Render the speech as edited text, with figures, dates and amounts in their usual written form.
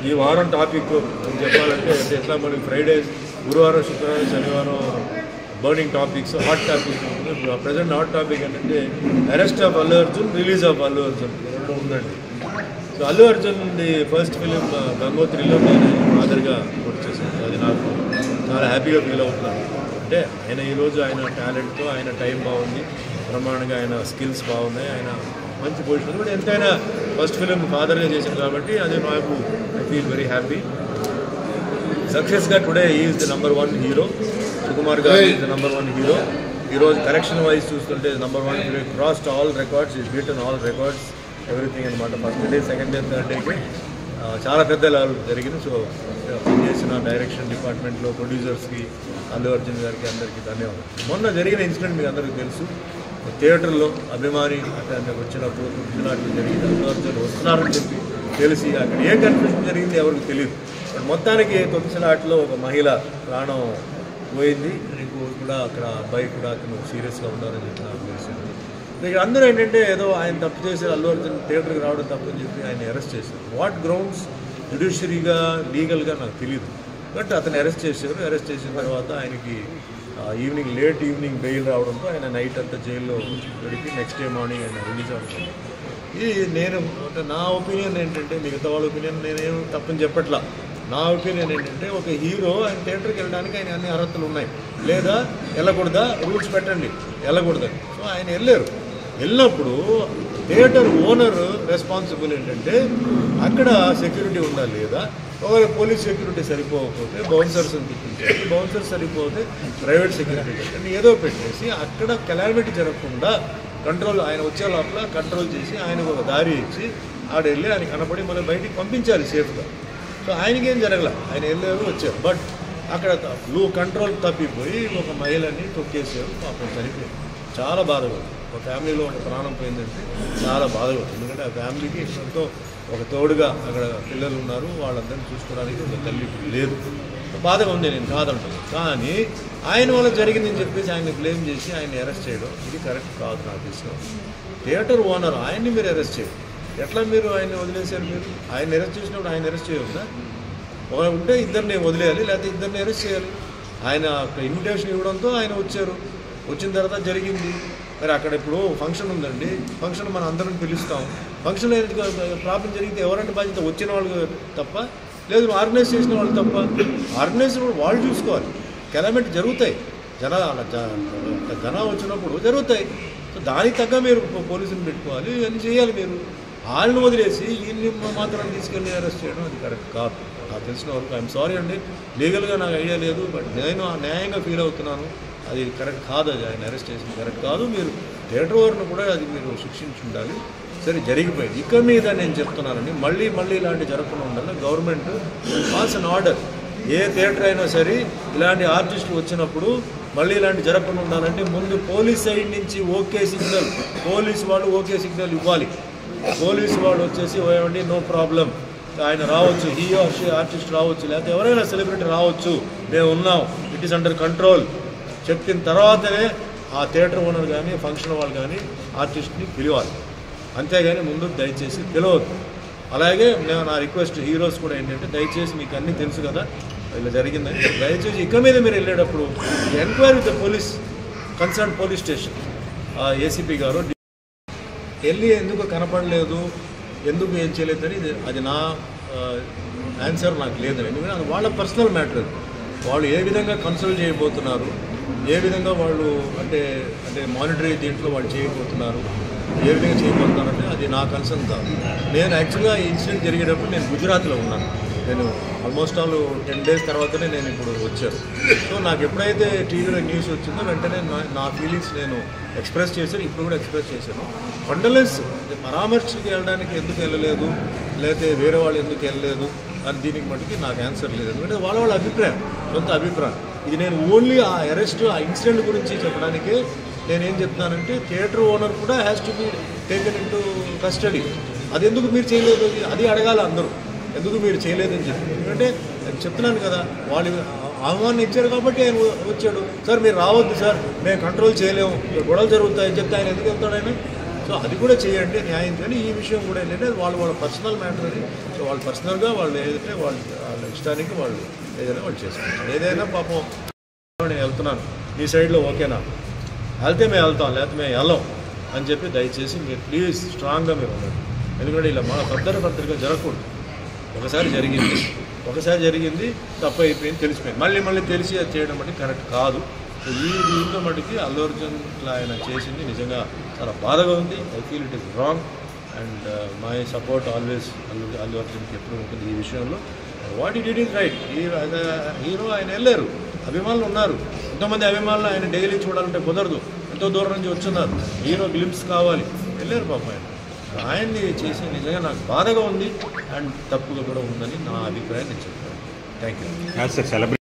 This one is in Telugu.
ఈ వారం టాపిక్ చెప్పాలంటే ఎట్లా మనకి ఫ్రైడే గురువారం శుక్రవారం శనివారం బర్నింగ్ టాపిక్స్ హాట్ టాపిక్స్ ఉంటుంది. ప్రజెంట్ హాట్ టాపిక్ ఏంటంటే arrest of Allu Arjun, release of Allu Arjun రెండు ఉందండి. So Allu Arjun first film గంగోత్రిలో నేను ఫాదర్గా వర్క్ చేశాను. అది నాకు చాలా హ్యాపీగా ఫీల్ అవుతున్నాను. అంటే ఆయన ఈరోజు ఆయన టాలెంట్తో ఆయన టైం బాగుంది, బ్రహ్మాండంగా ఆయన స్కిల్స్ బాగున్నాయి, ఆయన మంచి పొజిషన్. బట్ ఎంతైనా ఫస్ట్ ఫిలిం ఫాదర్గా చేశాను కాబట్టి అది నాకు ఐ ఫీల్ వెరీ హ్యాపీ. సక్సెస్గా today is the #1 hero. Sukumar garu is the #1 hero. ఈరోజు కరెక్షన్ వైజ్ చూస్తుంటే #1 hero. Crossed all records, is beaten all records, everything అనమాట. First day, second day, third డేకి చాలా పెద్ద లెవెల్ జరిగింది. సో చేసిన డైరెక్షన్ డిపార్ట్మెంట్లో ప్రొడ్యూసర్స్కి, అల్లు అర్జున్ గారికి అందరికీ ధన్యవాదాలు. మొన్న జరిగిన ఇన్సిడెంట్ మీకు అందరికీ తెలుసు. థియేటర్లో అభిమాని అక్కడ వచ్చినప్పుడు కూర్చున్నట్లు జరిగింది. అల్లు అర్జున్ వస్తున్నారని చెప్పి తెలిసి అక్కడ ఏ కన్ఫ్యూజన్ జరిగింది ఎవరికి తెలియదు. బట్ మొత్తానికి తొక్కిసలాట్లో ఒక మహిళ ప్రాణం పోయింది. నీకు కూడా అక్కడ అబ్బాయి కూడా అతను సీరియస్గా ఉన్నారని చెప్పి నాకు తెలిసింది. ఇక్కడ అందరూ ఏంటంటే ఏదో ఆయన తప్పు చేసి అల్లు అర్జున్ థియేటర్కి రావడం తప్పని చెప్పి ఆయన అరెస్ట్ చేశారు. వాట్ గ్రౌండ్స్ జ్యుడిషియరీగా లీగల్గా నాకు తెలియదు. బట్ అతను అరెస్ట్ చేశారు. అరెస్ట్ చేసిన తర్వాత ఆయనకి ఈవినింగ్ లేట్ ఈవినింగ్ బెయిల్ రావడంతో ఆయన నైట్ అంతా జైల్లో గడిపి నెక్స్ట్ డే మార్నింగ్ ఆయన రిలీజ్ అవుతుంది. ఇది నేను నా ఒపీనియన్ ఏంటంటే, మిగతా వాళ్ళ ఒపీనియన్ నేనేం తప్పని చెప్పట్లా. నా ఒపీనియన్ ఏంటంటే ఒక హీరో ఆయన థియేటర్కి వెళ్ళడానికి ఆయన అన్ని అర్హతలు ఉన్నాయి. లేదా వెళ్ళకూడదా, రూల్స్ పెట్టండి, వెళ్ళకూడదని. సో ఆయన వెళ్ళారు. వెళ్ళినప్పుడు థియేటర్ ఓనర్ రెస్పాన్సిబుల్ ఏంటంటే అక్కడ సెక్యూరిటీ ఉండాలి. లేదా ఒకవేళ పోలీస్ సెక్యూరిటీ సరిపోకపోతే బౌన్సర్స్ని తెప్పించాలి. బౌన్సర్స్ సరిపోతే ప్రైవేట్ సెక్యూరిటీ పెట్టండి, ఏదో పెట్టేసి అక్కడ కెలామిటీ జరగకుండా కంట్రోల్, ఆయన వచ్చే లోపల కంట్రోల్ చేసి ఆయనకు ఒక దారి ఇచ్చి ఆడ వెళ్ళి ఆయన కనపడి మనం బయటికి పంపించాలి సేఫ్గా. సో ఆయనకేం జరగల, ఆయన వెళ్ళారు వచ్చారు. బట్ అక్కడ కంట్రోల్ తప్పిపోయి ఒక మహిళని తొక్కేసారు, పాపం చనిపోయింది. చాలా బాధగా, ఒక ఫ్యామిలీలో ఒక ప్రాణం పోయిందంటే చాలా బాధగా. ఎందుకంటే ఆ ఫ్యామిలీకి ఎంతో ఒక తోడుగా అక్కడ పిల్లలు ఉన్నారు, వాళ్ళందరినీ చూసుకోవడానికి ఒక తల్లి లేదు. బాధగా ఉంది, నేను కాదంటాను. కానీ ఆయన వల్ల జరిగిందని చెప్పేసి ఆయన బ్లేమ్ చేసి ఆయన అరెస్ట్ చేయడం ఇది కరెక్ట్ కాదు నాకు తెలిసిన. థియేటర్ ఓనర్ ఆయన్ని మీరు అరెస్ట్ చేయరు. ఎట్లా మీరు ఆయన్ని వదిలేశారు? మీరు ఆయన అరెస్ట్ చేసినప్పుడు ఆయన అరెస్ట్ చేయవద్దా? ఉంటే ఇద్దరిని వదిలేయాలి, లేకపోతే ఇద్దరిని అరెస్ట్ చేయాలి. ఆయన ఇన్విటేషన్ ఇవ్వడంతో ఆయన వచ్చారు. వచ్చిన తర్వాత జరిగింది. మరి అక్కడ ఇప్పుడు ఫంక్షన్ ఉందండి, ఫంక్షన్ మనం అందరం పిలుస్తాం. ఫంక్షన్ ప్రాబ్లం జరిగితే ఎవరంటే బాధ్యత? వచ్చిన వాళ్ళు తప్ప, లేదు ఆర్గనైజ్ చేసిన వాళ్ళు తప్ప? ఆర్గనైజ్ వాళ్ళు చూసుకోవాలి. కెలామిటీ జరుగుతాయి, జనం వచ్చినప్పుడు జరుగుతాయి. సో దానికి తగ్గ మీరు పోలీసుని పెట్టుకోవాలి, ఇవన్నీ చేయాలి. మీరు వాళ్ళని వదిలేసి వీళ్ళని మాత్రం తీసుకెళ్ళి అరెస్ట్ చేయడం అది కరెక్ట్ కాదు. నాకు తెలిసిన వరకు ఐఎమ్ సారీ అండి, లీగల్గా నాకు ఐడియా లేదు. బట్ నేను న్యాయంగా ఫీల్ అవుతున్నాను, అది కరెక్ట్ కాదు. అది ఆయన అరెస్ట్ చేసింది కరెక్ట్ కాదు. మీరు థియేటర్ ఓనర్ను కూడా అది మీరు శిక్షించి ఉండాలి. సరే జరిగిపోయింది. ఇక మీద నేను చెప్తున్నానండి, మళ్ళీ ఇలాంటి జరగకుండా ఉండాలి. Government pass an order. A theatre అయినా సరే ఇలాంటి ఆర్టిస్టులు వచ్చినప్పుడు మళ్ళీ ఇలాంటి జరగకుండా ఉండాలంటే ముందు పోలీస్ సైడ్ నుంచి ఓకే సిగ్నల్, పోలీసు వాళ్ళు ఓకే సిగ్నల్ ఇవ్వాలి. పోలీసు వాళ్ళు వచ్చేసి ఏమండి నో ప్రాబ్లం, ఆయన రావచ్చు, హీ ఆర్ షీ ఆర్టిస్ట్ రావచ్చు, లేకపోతే ఎవరైనా సెలబ్రిటీ రావచ్చు, మేము ఉన్నాం, ఇట్ ఈస్ అండర్ కంట్రోల్ చెప్పిన తర్వాతనే ఆ థియేటర్ ఓనర్ కానీ ఫంక్షన్ వాళ్ళు కానీ ఆర్టిస్ట్ని పిలవాలి. అంతేగాని ముందు దయచేసి పిలవద్దు. అలాగే నేను నా రిక్వెస్ట్ హీరోస్ కూడా ఏంటంటే, దయచేసి మీకు అన్నీ తెలుసు కదా ఇలా జరిగిందని, దయచేసి ఇక మీద మీరు వెళ్ళేటప్పుడు enquiry with the police, concern police station, ACP గారు వెళ్ళి ఎందుకు కనపడలేదు, ఎందుకు ఏం చేయలేదని అది నా ఆన్సర్ నాకు లేదని. ఎందుకంటే అది వాళ్ళ పర్సనల్ మ్యాటర్. వాళ్ళు ఏ విధంగా కన్సల్ట్ చేయబోతున్నారు, ఏ విధంగా వాళ్ళు అంటే మానిటరీ దీంట్లో వాళ్ళు చేయబోతున్నారు, ఏ విధంగా చేయబోతున్నారంటే అది నా కన్సర్న్ కాదు. నేను యాక్చువల్గా ఈ ఇన్సిడెంట్ జరిగేటప్పుడు నేను గుజరాత్లో ఉన్నాను. నేను ఆల్మోస్ట్ 10 days తర్వాతనే నేను ఇప్పుడు వచ్చాను. సో నాకు ఎప్పుడైతే టీవీలో న్యూస్ వచ్చిందో వెంటనే నా ఫీలింగ్స్ నేను ఎక్స్ప్రెస్ చేశాను. ఇప్పుడు కూడా ఎక్స్ప్రెస్ చేశాను. కండోలెన్స్ పరామర్శకి వెళ్ళడానికి ఎందుకు వెళ్ళలేదు, లేకపోతే వేరే వాళ్ళు ఎందుకు వెళ్ళలేదు అని దీనికి మటుకి నాకు ఆన్సర్ లేదు. ఎందుకంటే వాళ్ళ అభిప్రాయం, సొంత అభిప్రాయం. ఇది నేను ఓన్లీ ఆ అరెస్ట్, ఆ ఇన్సిడెంట్ గురించి చెప్పడానికి నేనేం చెప్తున్నానంటే, థియేటర్ ఓనర్ కూడా has to be taken in to custody. అది ఎందుకు మీరు చేయలేదు అది అడగాలి అందరూ, ఎందుకు మీరు చేయలేదని చెప్పి. ఎందుకంటే నేను చెప్తున్నాను కదా, వాళ్ళు ఆహ్వానం ఇచ్చారు కాబట్టి ఆయన వచ్చాడు. సార్ మీరు రావద్దు సార్, మేము కంట్రోల్ చేయలేము, గొడవలు జరుగుతాయని చెప్తే ఆయన ఎందుకు వెళ్తాడు? ఆయన సో అది కూడా చేయండి న్యాయం. కానీ ఈ విషయం కూడా ఏంటంటే వాళ్ళ పర్సనల్ మ్యాటర్ అది. సో వాళ్ళు పర్సనల్గా వాళ్ళు ఏదైతే వాళ్ళ ఇష్టానికి వాళ్ళు ఏదైనా వాళ్ళు చేసుకుంటారు. ఏదైనా పాపం నేను వెళ్తున్నాను మీ సైడ్లో ఓకేనా, వెళ్తే మేము వెళ్తాం, లేకపోతే మేము వెళ్ళాం అని చెప్పి దయచేసి మీరు ప్లీజ్ స్ట్రాంగ్గా మీరు ఉండండి. ఎందుకంటే ఇలా మన పద్ధతిగా జరగకూడదు. ఒకసారి జరిగింది తప్పు అయిపోయింది, తెలిసిపోయింది, మళ్ళీ తెలిసి అది చేయడం అంటే కరెక్ట్ కాదు. సో దీంతో మటుకి అల్లు అర్జున్ ఆయన చేసింది నిజంగా చాలా బాధగా ఉంది. I feel it is wrong and my support always Allu అర్జున్కి ఎప్పుడు ఉంటుంది ఈ విషయంలో. వాట్ ఈ డిడ్ ఈజ్ రైట్. హీరో ఆయన వెళ్ళారు, అభిమానులు ఉన్నారు, ఎంతోమంది అభిమానులు ఆయన డైలీ చూడాలంటే కుదరదు, ఎంతో దూరం నుంచి వచ్చున్నారు, హీరో గ్లింప్స్ కావాలి, వెళ్ళారు పాప ఆయన్ని చేసి నిజంగా నాకు బాధగా ఉంది అండ్ తప్పుగా కూడా ఉందని నా అభిప్రాయం నేను చెప్తాను. Thank you.